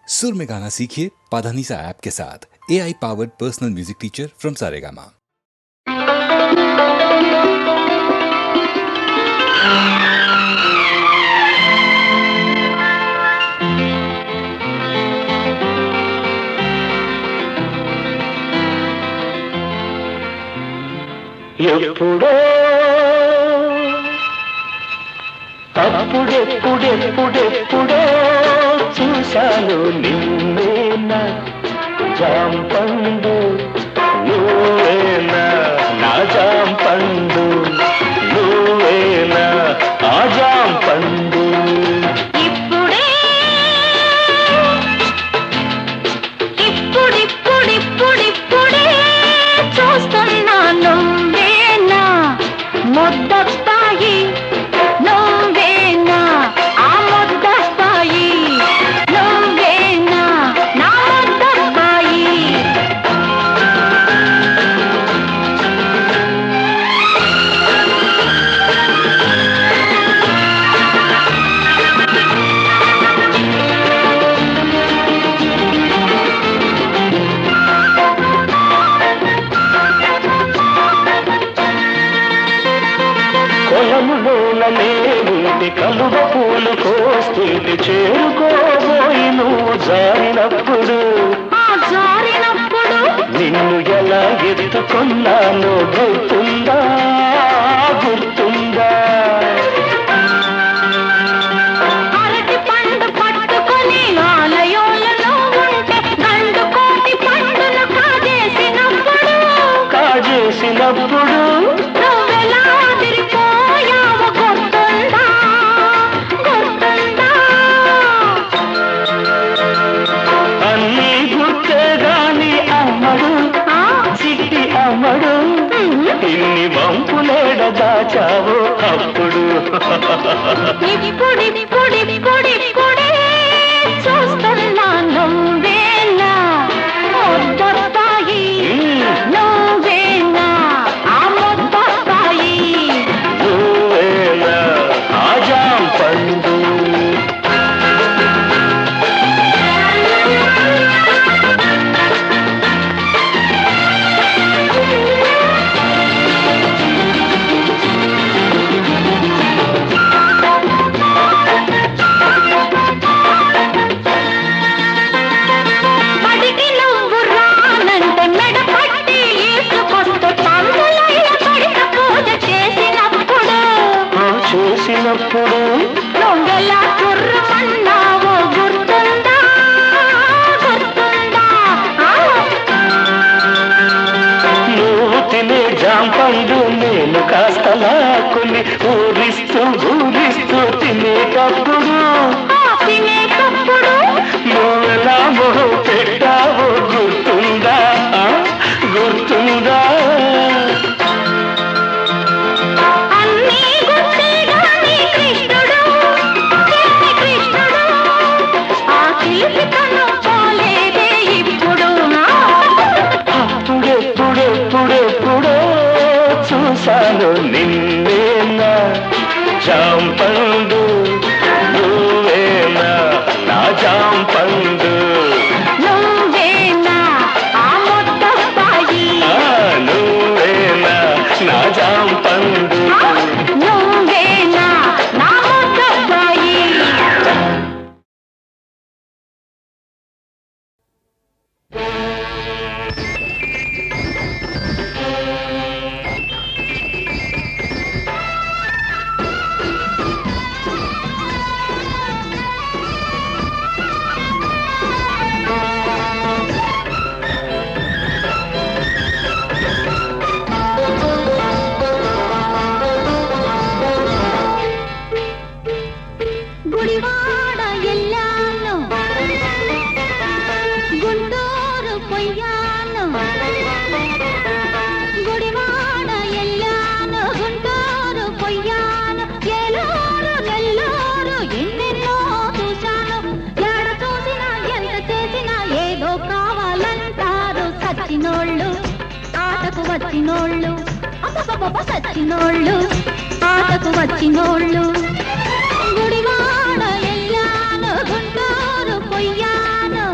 सुर में गाना सीखिए पाधानीसा ऐप के साथ। AI powered personal music teacher from Saregama. ఎప్పుడో అప్పుడెప్పుడెప్పుడెప్పుడో చూశాను నిన్నేనా జాంపండు నువ్వేనా నా జాంపండు నువ్వేనా ఆ జాంపండు ఇప్పుడిప్పుడిప్పుడిప్పుడే చూస్తున్నా నువ్వేనా ముద్దస్తాయి నువ్వేనా ఆ ముద్దస్తాయి నువ్వేనా నా ముద్దస్తాయి పొలములోనే కలువ పూలు కోస్తుంటే చేరుకోబోయి నువ్వు జారినప్పుడు జారినప్పుడు నిన్ను ఎలా ఎత్తుకున్నానో గుర్తుందా గుర్తుందా అరటి పండు పట్టుకొని ఆలయంలో ఉంటే గండు కోటి పండును కాజేసినప్పుడు నువ్వెలా అదిరిపోయావో గుర్తుందా గుర్తుందా అన్నీ గుర్తే గాని అమ్మడు చిట్టి అమ్మడు ఇన్ని వంపులేడ దాచావో అప్పుడు ఇప్పుడిప్పుడిప్పుడిప్పుడే చూస్తున్నా నువ్వేనా ముద్దస్తాయి నువ్వేనా ఆ ముద్దస్తాయి నువ్వేనా ఆ జాంపండు పడికి నువ్వు రానంటే మెడ పట్టి ఈసుకొస్తే పందులయ్య పడిక పూజ చేసినప్పుడు చూసినప్పుడు నువ్వెలా కుర్రమన్నావో గుర్తుందా గుర్తుందా నువ్వు తినే జాంపండు నేను కాస్త లాక్కుని ఊరిస్తూ తినేటప్పుడు తినేటప్పుడు నువ్వెలా మొహం పెట్టావో గుర్తుందా గుర్తుందా అన్నీ గుర్తే గాని కృష్ణుడు కృష్ణుడు ఆ చిలిపితనం పోలేదే ఇప్పుడు అప్పుడెప్పుడెప్పుడెప్పుడో చూశాను నిన్నేనా జాంపండు నువ్వేనా నా జాంపండు నువ్వేనా ఆ ముద్దస్తాయి నువ్వేనా నా జాంపండు నువ్వేనా నా ముద్దస్తాయి గుడివాడ ఎల్లాను గుంటూరు పొయ్యాను గుడివాడ ఎల్లాను గుంటూరు పొయ్యాను ఏలూరు నెల్లూరు ఎన్నెన్నో చూశాను ఎడ చూసినా ఎంత చేసినా ఏదో కావాలంటారు సచ్చినోళ్ళు ఆటకు వచ్చినోళ్ళు అబ్బబ్బబ్బ సచ్చినోళ్ళు ఆటకు వచ్చినోళ్ళు గుడివాడ ఎల్లాను గుంటూరు పొయ్యాను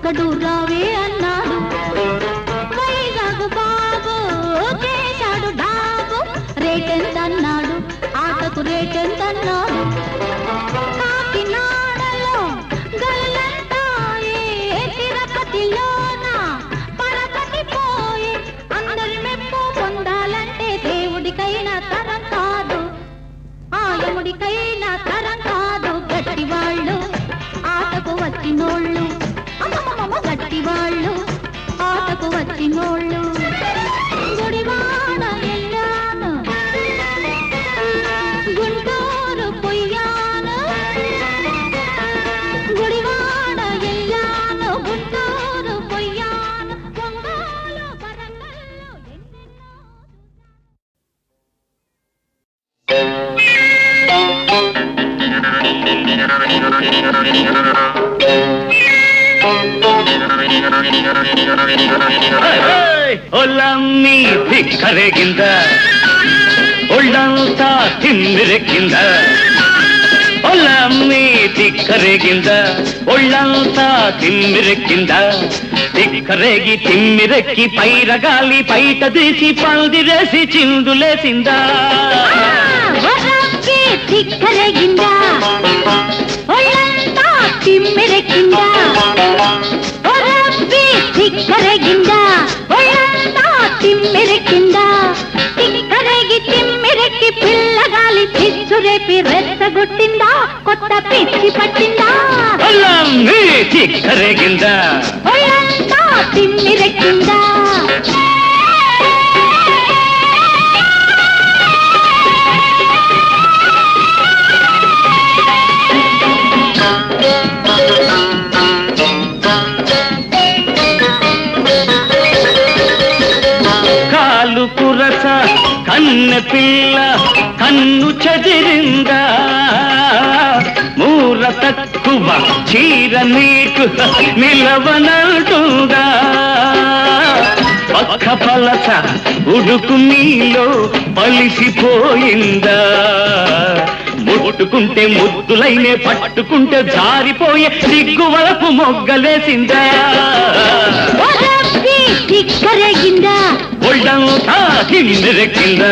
ఒకడు రావే అన్నాడు. వైజాగ్ బాబు చేశాడు డాబు. రేటెంతన్నాడు, ఆటకు రేటెంతన్నాడు. కాకినాడలో గల్లంతాయే, తిరుపతిలోన పడకటి పోయే. అందరి మెప్పు పొందాలంటే దేవుడికైనా తరం కాదు, ఆయముడికైనా తరం కాదు. గట్టివాళ్ళు ఆటకు వచ్చినోళ్ళు, అమ్మమ్మ గట్టివాళ్ళు ఆటకు వచ్చినోళ్ళు. గుడివాడ ఎల్లాను, గుంటూరు పొయ్యాను. గుడివాడ ఎల్లాను, గుంటూరు పొయ్యాను. ఒంగోలు వరంగల్లో ఎన్నెన్నో. ಒಲ್ಲಮ್ಮಿ ಧಿಕ್ಕರೆಗಿಂದ ಒಳ್ಳಂತ ತಿಮ್ಮಿರಕ್ಕಿಂದ. ಒಲ್ಲಮ್ಮಿ ಧಿಕ್ಕರೆಗಿಂದ ಒಳ್ಳಂತ ತಿಮ್ಮಿರಕ್ಕಿಂದ. ధిక్కరేగి తిమ్మిరెక్కి పైరగాలి పైట తీసి పందిరేసి చిందులేసిందా. ధిక్కరేగిందా, ఒళ్ళంతా తిమ్మిరెక్కిందా. ధిక్కరేగిందా, ఒళ్ళంతా తిమ్మిరెక్కిందా. ధిక్కరేగి తిమ్మిరెక్కి పిల్లగాలి పిచ్చురేపి రెచ్చగొట్టిందా. కొత్త పిచ్చి పట్టిందా. ధిక్కరేగిందా, ఒళ్ళంతా తిమ్మిరెక్కిందా. కాలు కురస కన్నె పిల్ల కన్ను చెదిరిందా. మూర తక్కువ చీర నీకు నిలవనంటుందా. పక్క పలస ఉడుకు నీలో పలిసిపోయిందా. ముట్టుకుంటే ముద్దులైనే పట్టుకుంటే జారిపోయే సిగ్గు వలపు మొగ్గలేసిందా. ధిక్కరేగిందా, ఒళ్ళంతా తిమ్మిరెక్కిందా.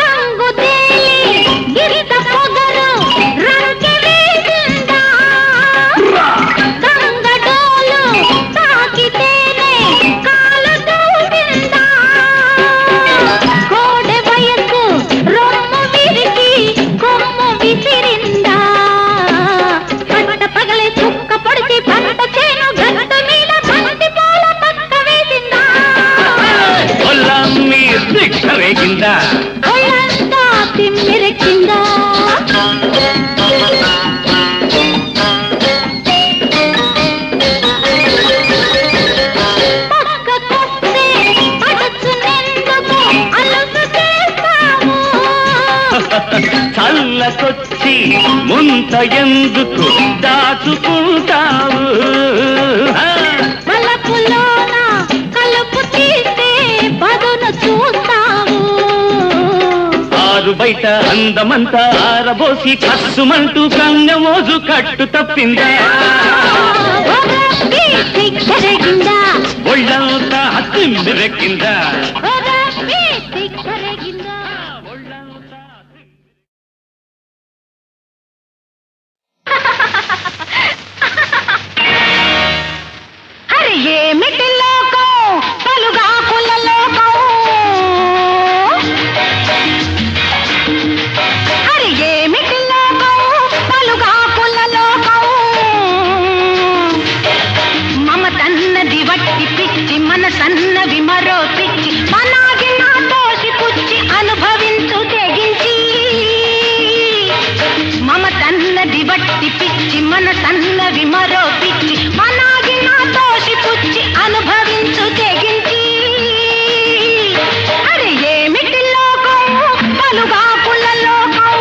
రంగు తేలి గిరిత పొగరు రంకె వేసిందా. గంగడోలు తాకితేనే కాలు దూసిందా. కోడె వయస్సు రొమ్ము విరిగి కొమ్ము విసిరిందా. పట్ట పగలే చుక్క పొడిచి పంట చేను గట్ట మీద బంతి పూల పక్క వేసిందా. ఒల్లమ్మి ధిక్కరేగిందా, ఒళ్ళంతా తిమ్మిరెక్కిందా. పక్కకొస్తే పడుచునెందుకు అలుసు చేస్తావు. చల్లకొచ్చి ముంత ఎందుకు దాచుకుంటావు. వలపులోన కలుపు తీస్తే పదును చూస్తావు. ఆరు బయట అందమంతా ఆరబోసి కస్సుమంటూ కన్నెమోజు కట్టు తప్పిందా. ధిక్కరేగిందా, ఒళ్ళంతా తిమ్మిరెక్కిందా. ధిక్కరేగిందా. అరే ఏమిటి లోకం, పలుగాకుల లోకం. అరే ఏమిటి లోకం, పలుగాకుల లోకం. మమతన్నది వట్టి పిచ్చి మనసన్నవి మరో పిచ్చి. మనాగి నా తోసి పుచ్చి అనుభవించు తెగించి. మమతన్నది వట్టి పిచ్చి మనసన్నవి మరో పిచ్చి. మనాగి నా తోసి పుచ్చి అనుభవించు తెగించి. అరే ఏమిటి లోకం, పలుగాకుల లోకం.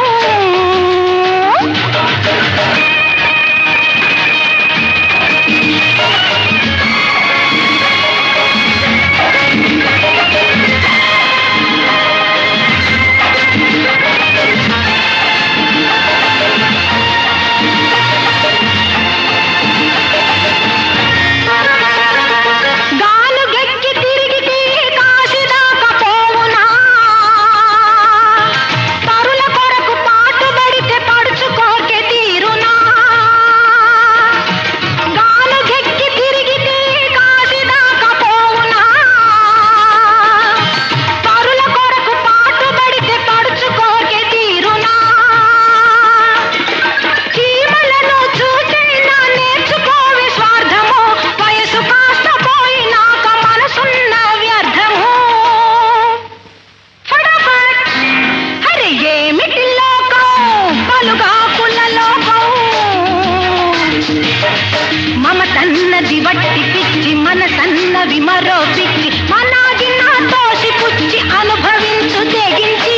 మమతన్నది వట్టి పిచ్చి మనసన్నవి మరో పిచ్చి మనాగి నా తోసి పుచ్చి అనుభవించు తెగించి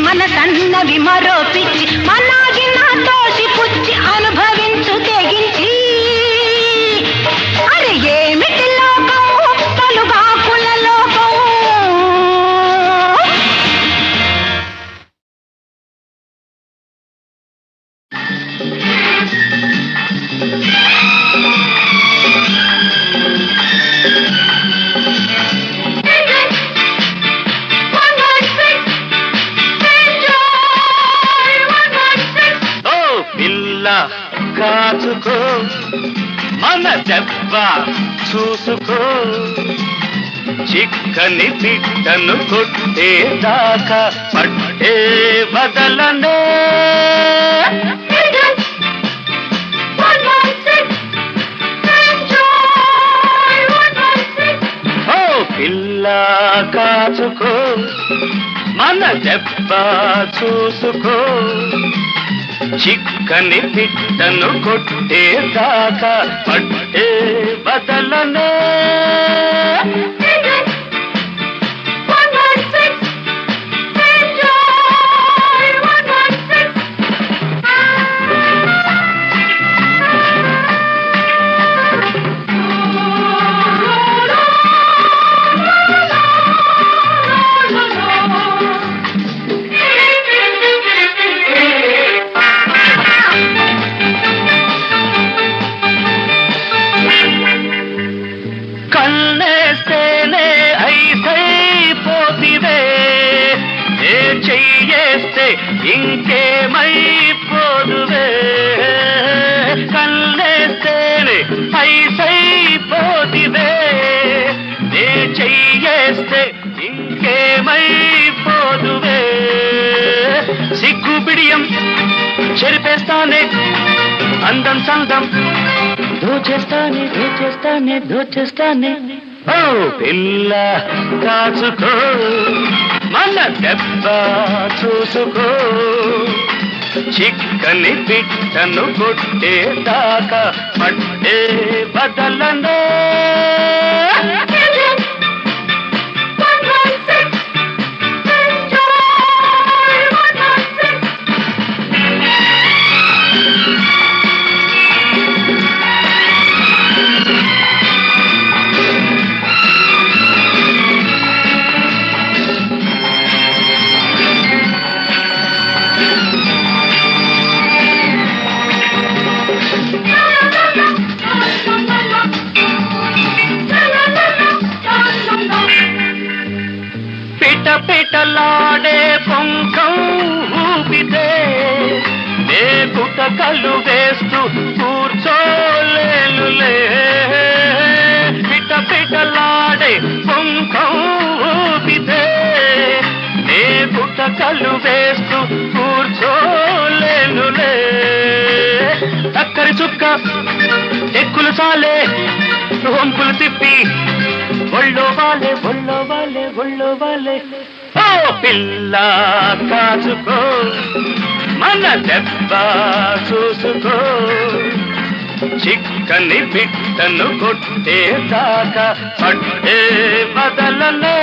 మనసన్నవి మరో పిచ్చి మనాగి నా తోసి పుచ్చి అనుభవించు తెగించి అరే ఏమిటి లోకం పలుగాకుల లోకం కాచుకో మన దెబ్బ చూసుకో చిక్కని పిట్టను కొట్టేదాకా పట్టే బదలనే ఓ పిల్ల కాచుకో మన దెబ్బ చూసుకో చిక్కని పిట్టను కొట్టేదాకా పట్టే బదలనే చెయ్యేస్తే ఇంకేమైపోదువే కన్నేస్తేనే ఐసైపోతివే నే చెయ్యేస్తే ఇంకేమైపోదువే సిగ్గు బిడియం చెరిపేస్తానే అందం సందం దోచేస్తానే దోచేస్తానే దోచేస్తానే ఓ పిల్ల కాచుకో మన దెబ్బ చూసుకో చిక్కని పిట్టను కొట్టేదాకా పట్టే బదలనే పిటలాడే పొంకం ఊపితే నే గుటకలు వేస్తూ కూర్చోలేనులే పిటలాడే పొంకం ఊపితే గుటకలు వేస్తూ కూర్చోలేనులే చక్కరి చుక్క ఎక్కులు సాలే వంపులు తిప్పి ఒళ్ళో వాలే ఒళ్ళో వాలే ఒళ్ళో వాలే ఓ పిల్ల కాచుకో మన దెబ్బ చూసుకో చిక్కని బిట్టను కొట్టేదాకా పట్టే బదలలే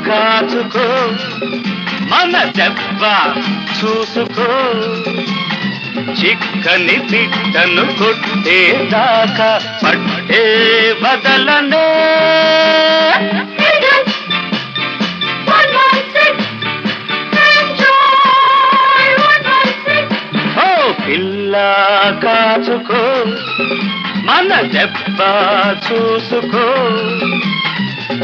కాచుకో మన దెబ్బ చూసుకో చిక్కని బిట్టను కొట్టేదాకా పట్టే బదలనే ఓ పిల్ల కాచుకో మన దెబ్బ చూసుకో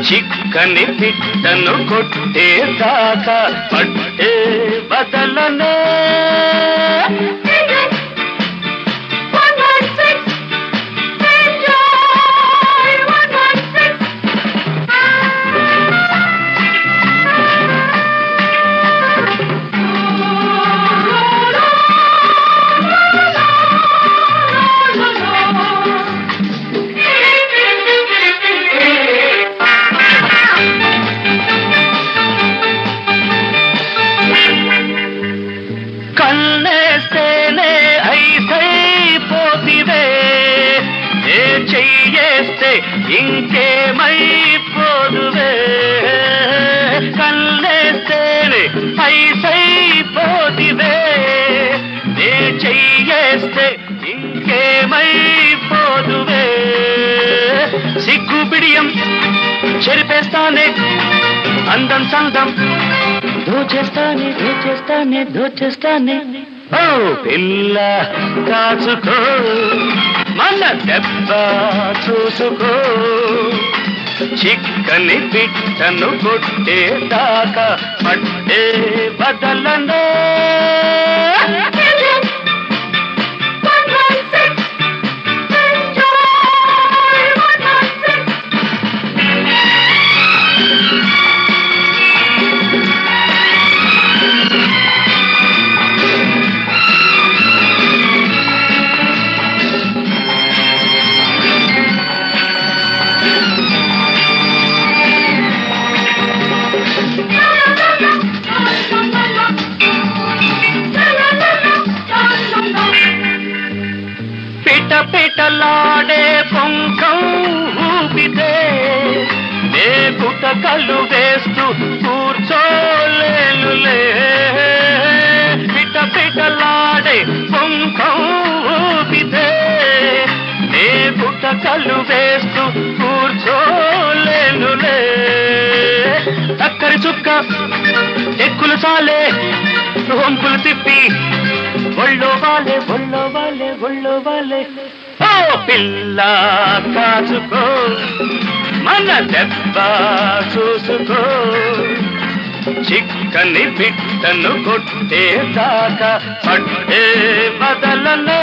చిక్కని బిట్టను కొట్టేదాకా పట్టే బదలనే కన్నేస్తేనే ఐసైపోతివే ఏ చెయ్యేస్తే ఇంకేమైపోదువే కన్నేస్తేనే ఐసైపోతివే ఏ చెయ్యేస్తే ఇంకేమైపోదువే సిగ్గు బిడియం చెరిపేస్తానే అందం సందం దోచేస్తానే దోచేస్తానే దోచేస్తానే ఓ పిల్ల కాచుకో మన దెబ్బ చూసుకో చిక్కని బిట్టను కొట్టేదాకా పట్టే బదలనే పిటలాడే పొంకం ఊపితే నే గుటకలు వేస్తూ కూర్చోలేనులే పిటలాడే పొంకం ఊపితే నే గుటకలు వేస్తూ కూర్చోలేనులే చక్కరి చుక్క ఎక్కులు సాలే వంపులు తిప్పి ఒళ్ళో వాలే ఒళ్ళో వాలే ఒళ్ళో వాలే ఓ పిల్ల కాచుకో మన దెబ్బ చూసుకో చిక్కని బిట్టను కొట్టేదాకా పట్టే బదలనే